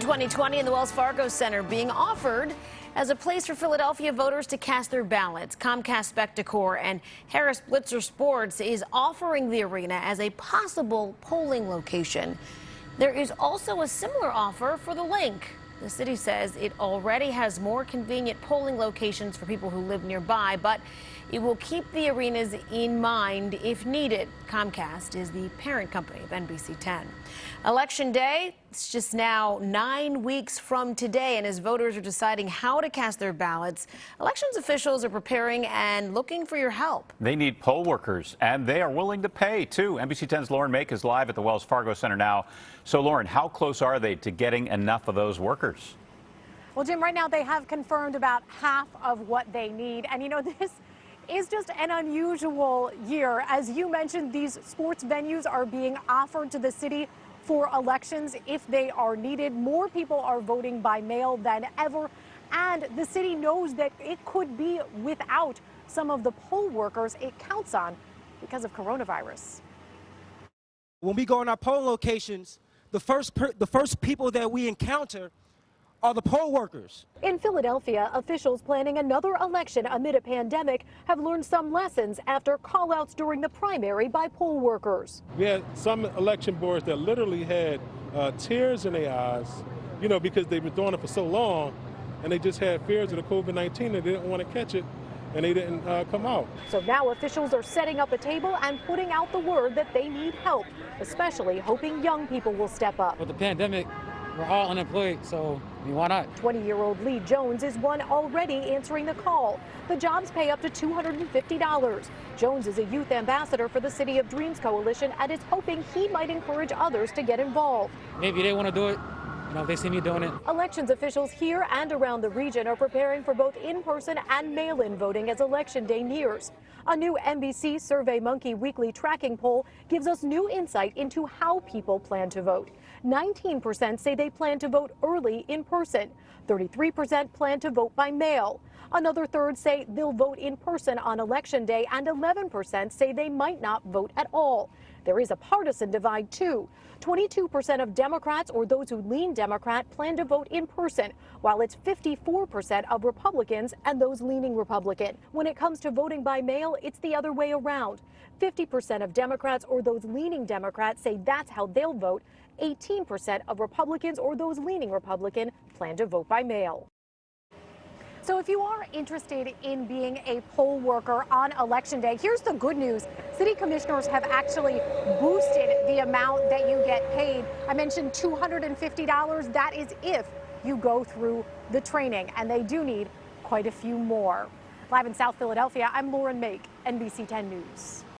2020 in the Wells Fargo Center being offered as a place for Philadelphia voters to cast their ballots. Comcast Spectacor and Harris Blitzer Sports is offering the arena as a possible polling location. There is also a similar offer for the Link. The city says it already has more convenient polling locations for people who live nearby, but it will keep the arenas in mind if needed. Comcast is the parent company of NBC10. Election Day, it's just now 9 weeks from today, and as voters are deciding how to cast their ballots, elections officials are preparing and looking for your help. They need poll workers, and they are willing to pay, too. NBC10's Mayk is live at the Wells Fargo Center now. So, Lauren, how close are they to getting enough of those workers? Well, Jim, right now they have confirmed about half of what they need. And, you know, this is just an unusual year. As you mentioned, these sports venues are being offered to the city for elections if they are needed. More people are voting by mail than ever. And the city knows that it could be without some of the poll workers it counts on because of coronavirus. When we go in our poll locations, the first people that we encounter are the poll workers. In Philadelphia, officials planning another election amid a pandemic have learned some lessons after call-outs during the primary by poll workers. We had some election boards that literally had tears in their eyes, you know, because they've been doing it for so long, and they just had fears of the COVID-19 and they didn't want to catch it, and they didn't come out. So now officials are setting up a table and putting out the word that they need help, especially hoping young people will step up. With the pandemic, we're all unemployed, so why not? 20-year-old Lee Jones is one already answering the call. The jobs pay up to $250. Jones is a youth ambassador for the City of Dreams Coalition and is hoping he might encourage others to get involved. Maybe they want to do it. You know, if they see me doing it. Elections officials here and around the region are preparing for both in-person and mail-in voting as Election Day nears. A new NBC SurveyMonkey weekly tracking poll gives us new insight into how people plan to vote. 19% say they plan to vote early in person. 33% plan to vote by mail. Another third say they'll vote in person on Election Day, and 11% say they might not vote at all. There is a partisan divide, too. 22% of Democrats or those who lean Democrat plan to vote in person, while it's 54% of Republicans and those leaning Republican. When it comes to voting by mail, it's the other way around. 50% of Democrats or those leaning Democrats say that's how they'll vote. 18% of Republicans or those leaning Republican plan to vote by mail. So if you are interested in being a poll worker on Election Day, here's the good news. City commissioners have actually boosted the amount that you get paid. I mentioned $250. That is if you go through the training, and they do need quite a few more. Live in South Philadelphia, I'm Mayk, NBC10 News.